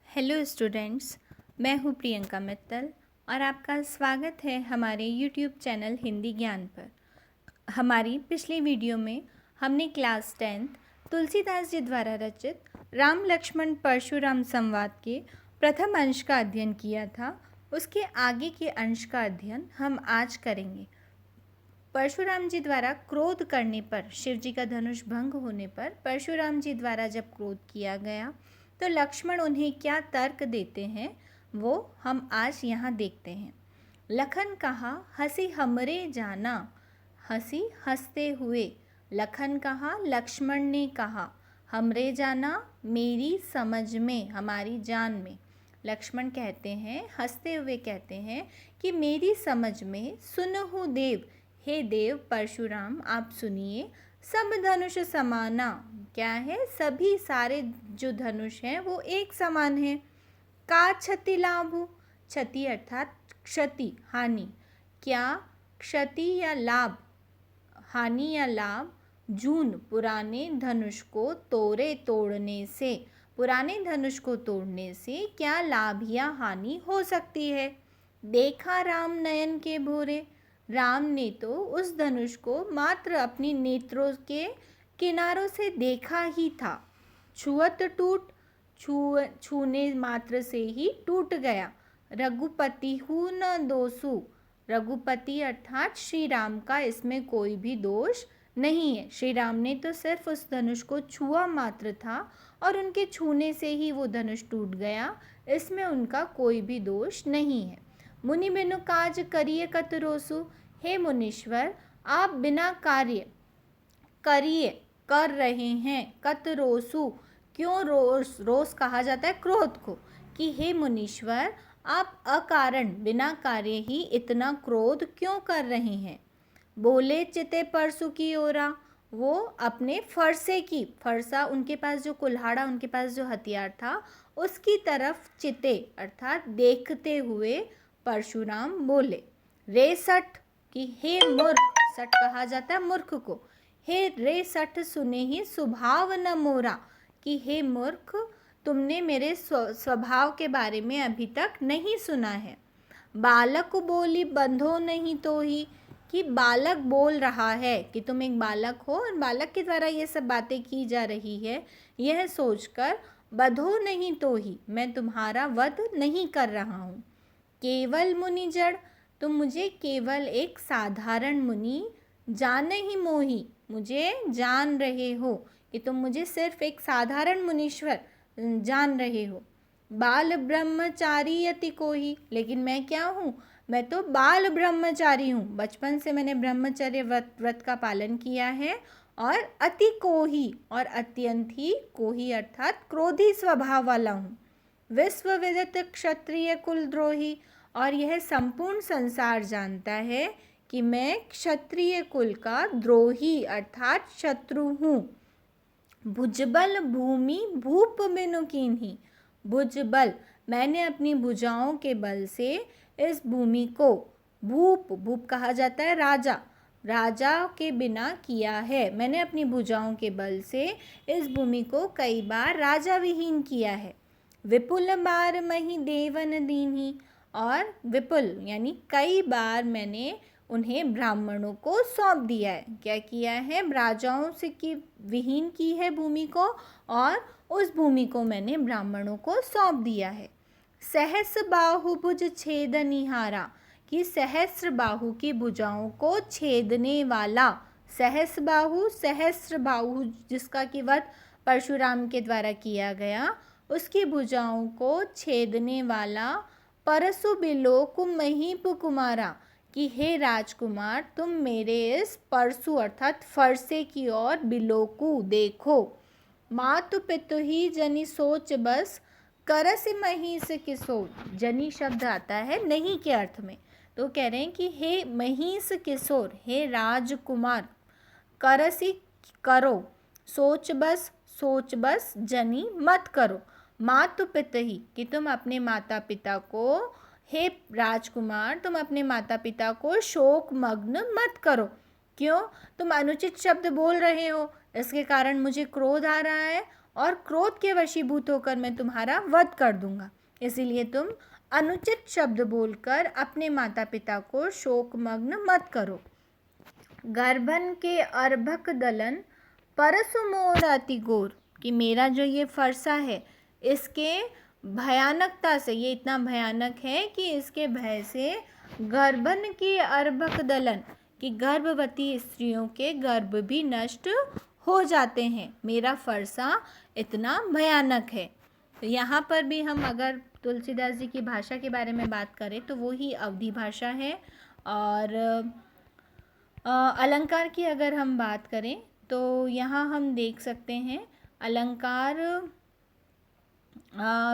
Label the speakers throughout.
Speaker 1: Hello students, मैं हूँ प्रियंका मित्तल और आपका स्वागत है हमारे यूट्यूब चैनल हिंदी ज्ञान पर। हमारी पिछली वीडियो में हमने क्लास 10th तुलसीदास जी द्वारा रचित राम लक्ष्मण परशुराम संवाद के प्रथम अंश का अध्ययन किया था। उसके आगे के अंश का अध्ययन हम आज करेंगे। परशुराम जी द्वारा क्रोध करने पर, शिव जी का धनुष भंग होने पर परशुराम जी द्वारा जब क्रोध किया गया तो लक्ष्मण उन्हें क्या तर्क देते हैं वो हम आज यहाँ देखते हैं। लखन कहा हंसी हमरे जाना, हंसी हंसते हुए। लखन कहा, लक्ष्मण ने कहा, हमरे जाना मेरी समझ में, हमारी जान में। लक्ष्मण कहते हैं, हंसते हुए कहते हैं कि मेरी समझ में सुनहु देव, हे देव परशुराम आप सुनिए। सब धनुष समाना, क्या है, सभी सारे जो धनुष हैं वो एक समान हैं। का क्षति लाभु, क्षति अर्थात क्षति, हानि। क्या क्षति या लाभ, हानि या लाभ। जून, पुराने धनुष को तोड़े, तोड़ने से, पुराने धनुष को तोड़ने से क्या लाभ या हानि हो सकती है। देखा राम नयन के भोरे, राम ने तो उस धनुष को मात्र अपनी नेत्रों के किनारों से देखा ही था। छुअत टूट, छूने मात्र से ही टूट गया। रघुपति हूँ न दोषु, रघुपति अर्थात श्री राम का इसमें कोई भी दोष नहीं है। श्री राम ने तो सिर्फ उस धनुष को छुआ मात्र था और उनके छूने से ही वो धनुष टूट गया, इसमें उनका कोई भी दोष नहीं है। मुनि बिनु काज करिए कत रोसु, हे मुनीश्वर आप बिना कार्य करिए, कर रहे हैं। कत रोसु, क्यों रोस, रोस कहा जाता है क्रोध को, कि हे मुनीश्वर आप अकारण बिना कार्य ही इतना क्रोध क्यों कर रहे हैं। बोले चिते परसु की ओरा, वो अपने फरसे की, फरसा उनके पास जो कुल्हाड़ा, उनके पास जो हथियार था उसकी तरफ चिते अर्थात देखते हुए परशुराम बोले। रे सठ, कि हे मूर्ख, सठ कहा जाता है मूर्ख को, हे रे सठ सुने ही स्वभाव न मोरा, कि हे मूर्ख तुमने मेरे स्वभाव के बारे में अभी तक नहीं सुना है। बालक बोली बंधो नहीं तो ही, कि बालक बोल रहा है कि तुम एक बालक हो और बालक के द्वारा ये सब बातें की जा रही है, यह सोचकर बधो नहीं तो ही, मैं तुम्हारा वध नहीं कर रहा हूँ। केवल मुनि जड़, तुम मुझे केवल एक साधारण मुनि जान ही मोही, मुझे जान रहे हो कि तुम मुझे सिर्फ एक साधारण मुनीश्वर जान रहे हो। बाल ब्रह्मचारी यति को ही, लेकिन मैं क्या हूँ, मैं तो बाल ब्रह्मचारी हूँ, बचपन से मैंने ब्रह्मचर्य व्रत का पालन किया है। और अति को ही, और अत्यंत ही, को ही अर्थात क्रोधी स्वभाव वाला हूँ। विश्व विदित क्षत्रिय कुलद्रोही, और यह संपूर्ण संसार जानता है कि मैं क्षत्रिय कुल का द्रोही अर्थात शत्रु हूँ। भुजबल भूमि भूप बिनु कीन्ही, भुजबल मैंने अपनी भुजाओं के बल से इस भूमि को, भूप, भूप कहा जाता है राजा, राजा के बिना किया है। मैंने अपनी भुजाओं के बल से इस भूमि को कई बार राजा विहीन किया है। विपुल बार मही देवन दीन्ही, और विपुल यानी कई बार मैंने उन्हें ब्राह्मणों को सौंप दिया है। क्या किया है, राजाओं से की विहीन की है भूमि को, और उस भूमि को मैंने ब्राह्मणों को सौंप दिया है। सहस्र बाहु भुज छेदनिहारा, कि सहस्र बाहु की भुजाओं को छेदने वाला, सहस्र बाहु जिसका कि वध परशुराम के द्वारा किया गया, उसकी भुजाओं को छेदने वाला। परसु बिलोकु महीप कुमारा, कि हे राजकुमार तुम मेरे इस परसु अर्थात फरसे की ओर बिलोकु देखो। मातु पितु ही जनी सोच बस, करस महिष किशोर, जनी शब्द आता है नहीं के अर्थ में, तो कह रहे हैं कि हे महिष किशोर, हे राजकुमार, करसी करो, सोच बस जनी मत करो। मातु पिता ही, कि तुम अपने माता पिता को, हे राजकुमार तुम अपने माता पिता को शोक मग्न मत करो। क्यों, तुम अनुचित शब्द बोल रहे हो, इसके कारण मुझे क्रोध आ रहा है और क्रोध के वशीभूत होकर मैं तुम्हारा वध कर दूंगा। इसीलिए तुम अनुचित शब्द बोलकर अपने माता पिता को शोकमग्न मत करो। गर्भन के अर्भक दलन परसु मोर अति गोर, कि मेरा जो ये फरसा है इसके भयानकता से, ये इतना भयानक है कि इसके भय से गर्भन की अर्भक दलन, कि गर्भवती स्त्रियों के गर्भ भी नष्ट हो जाते हैं। मेरा फरसा इतना भयानक है। तो यहाँ पर भी हम अगर तुलसीदास जी की भाषा के बारे में बात करें तो वो ही अवधी भाषा है। और अलंकार की अगर हम बात करें तो यहाँ हम देख सकते हैं अलंकार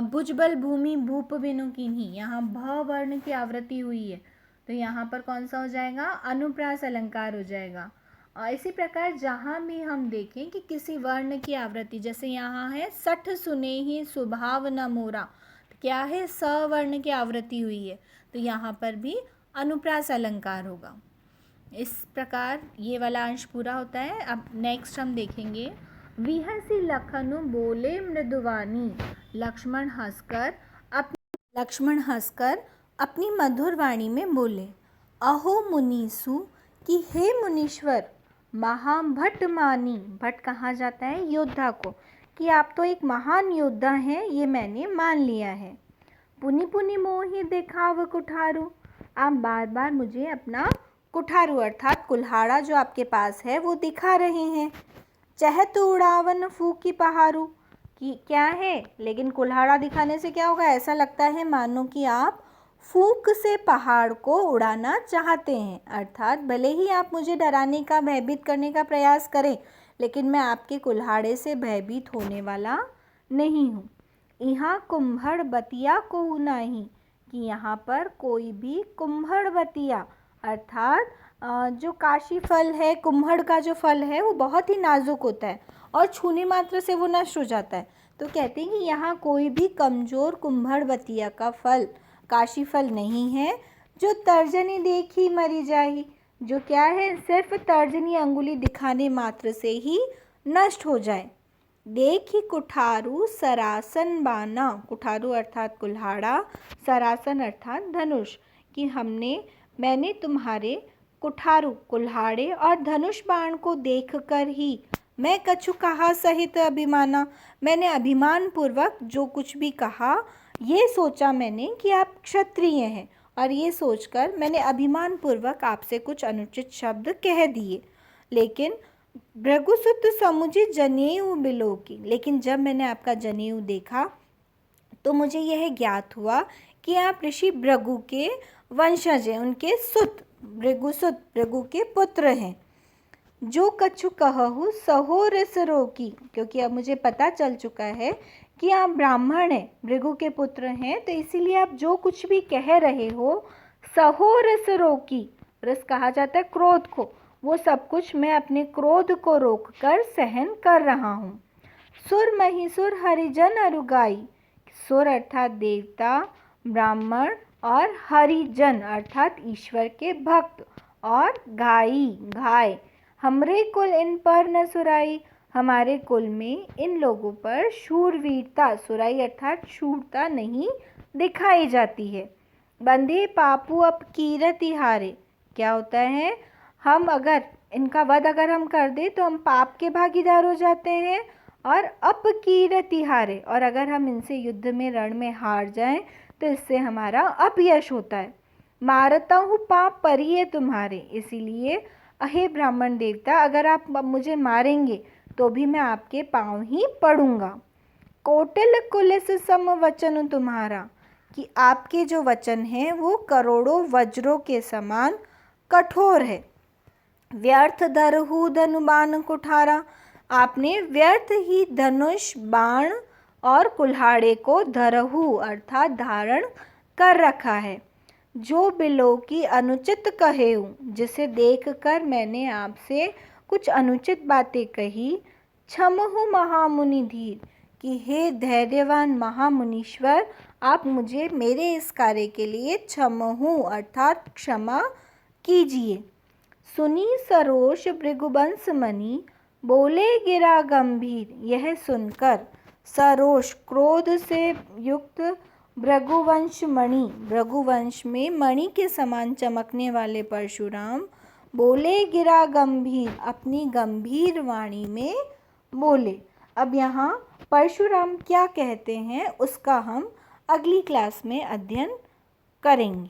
Speaker 1: भुजबल भूमि भूप बिनु कीन्ही, यहाँ भ वर्ण की आवृत्ति हुई है तो यहाँ पर कौन सा हो जाएगा, अनुप्रास अलंकार हो जाएगा। इसी प्रकार जहाँ भी हम देखें कि किसी वर्ण की आवृत्ति, जैसे यहाँ है सठ सुने ही स्वभाव न मोरा, तो क्या है, स वर्ण की आवृत्ति हुई है तो यहाँ पर भी अनुप्रास अलंकार होगा। इस प्रकार ये वाला अंश पूरा होता है। अब नेक्स्ट हम देखेंगे, विहसी लखनु बोले मृदुवानी, लक्ष्मण हंसकर अपनी मधुर वाणी में बोले, अहो मुनीसु, कि हे मुनीश्वर, महाभट मानी, भट कहा जाता है योद्धा को, कि आप तो एक महान योद्धा हैं, ये मैंने मान लिया है। पुनि पुनि मोहि देखाव कुठारू, आप बार बार मुझे अपना कुठारू अर्थात कुल्हाड़ा जो आपके पास है वो दिखा रहे हैं। चहत उड़ावन फूकी पहाड़ू, कि क्या है, लेकिन कुल्हाड़ा दिखाने से क्या होगा, ऐसा लगता है मानो कि आप फूंक से पहाड़ को उड़ाना चाहते हैं। अर्थात भले ही आप मुझे डराने का, भयभीत करने का प्रयास करें, लेकिन मैं आपके कुल्हाड़े से भयभीत होने वाला नहीं हूँ। यहाँ कुम्भड़ बतिया को नाही, कि यहाँ पर कोई भी कुम्भड़ बतिया अर्थात जो काशी फल है, कुम्भड़ का जो फल है वो बहुत ही नाजुक होता है और छूने मात्र से वो नष्ट हो जाता है। तो कहते हैं कि यहाँ कोई भी कमज़ोर कुम्भड़ बतिया का फल, काशी फल नहीं है, जो तर्जनी देखी मरी जाही, जो क्या है, सिर्फ तर्जनी अंगुली दिखाने मात्र से ही नष्ट हो जाए। देखी कुठारू सरासन बाना, कुठारू अर्थात कुल्हाड़ा, सरासन अर्थात धनुष, कि मैंने तुम्हारे कुठारू कुल्हाड़े और धनुष बाण को देखकर ही मैं कछु कहा सहित अभिमाना, मैंने अभिमान पूर्वक जो कुछ भी कहा ये सोचा मैंने कि आप क्षत्रिय हैं, और ये सोचकर मैंने अभिमान पूर्वक आपसे कुछ अनुचित शब्द कह दिए। लेकिन भृगुसुत समुझि जनेऊ बिलोकी, लेकिन जब मैंने आपका जनेऊ देखा तो मुझे यह ज्ञात हुआ कि आप ऋषि भृगु के वंशज हैं, उनके सुत, भृगुसुत भृगु के पुत्र हैं। जो कछु कहु सहो रस रोकी, क्योंकि अब मुझे पता चल चुका है कि आप ब्राह्मण हैं, भृगु के पुत्र हैं, तो इसीलिए आप जो कुछ भी कह रहे हो सहो रस रोकी, रस कहा जाता है क्रोध को, वो सब कुछ मैं अपने क्रोध को रोककर सहन कर रहा हूँ। सुर महिसुर हरिजन अरुगाई, सुर अर्थात देवता, ब्राह्मण और हरिजन अर्थात ईश्वर के भक्त, और घाय, हमरे कुल इन पर न सुराई, हमारे कुल में इन लोगों पर शूरवीरता, सुराई अर्थात शूरता नहीं दिखाई जाती है। बंधे पापू अप कीरति हारे, क्या होता है, हम अगर इनका वध अगर हम कर दें तो हम पाप के भागीदार हो जाते हैं, और अपकीरति हारे, और अगर हम इनसे युद्ध में रण में हार जाएं तो इससे हमारा अपयश होता है। मारता हूँ पाप परिये तुम्हारे, इसीलिए अहे ब्राह्मण देवता, अगर आप मुझे मारेंगे तो भी मैं आपके पाँव ही पड़ूंगा। कोटिल कुलिस सम वचन तुम्हारा, कि आपके जो वचन हैं वो करोड़ों वज्रों के समान कठोर है। व्यर्थ धरहु धनुबाण कुठारा, आपने व्यर्थ ही धनुष, बाण और कुल्हाड़े को धरहु अर्थात धारण कर रखा है। जो बिलो की अनुचित कहेऊ, जिसे देखकर मैंने आपसे कुछ अनुचित बातें कही। क्षमहु महामुनि धीर, कि हे धैर्यवान महामुनीश्वर, आप मुझे मेरे इस कार्य के लिए क्षमहु अर्थात क्षमा कीजिए। सुनी सरोष भृगुवंश मणि, बोले गिरा गंभीर, यह सुनकर सरोष क्रोध से युक्त, भृगुवंश मणि, भृगुवंश में मणि के समान चमकने वाले परशुराम बोले गिरा गंभीर, अपनी गंभीर वाणी में बोले। अब यहाँ परशुराम क्या कहते हैं उसका हम अगली क्लास में अध्ययन करेंगे।